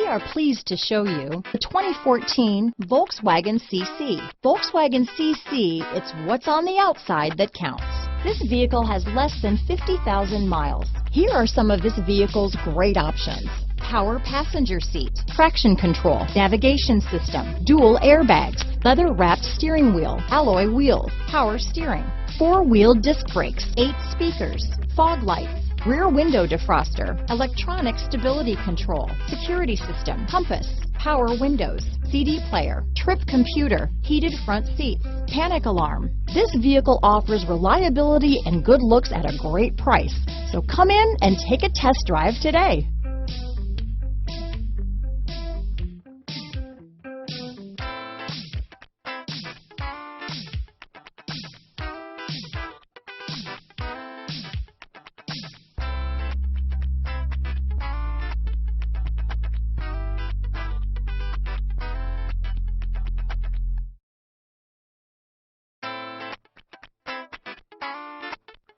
are pleased to show you the 2014 Volkswagen CC. Volkswagen CC, it's what's on the outside that counts. This vehicle has less than 50,000 miles. Here are some of this vehicle's great options: power passenger seat, traction control, navigation system, dual airbags, leather-wrapped steering wheel, alloy wheels, power steering, four-wheel disc brakes, 8 speakers, fog lights, rear window defroster, electronic stability control, security system, compass, power windows, CD player, trip computer, heated front seats, panic alarm. This vehicle offers reliability and good looks at a great price. So come in and take a test drive today.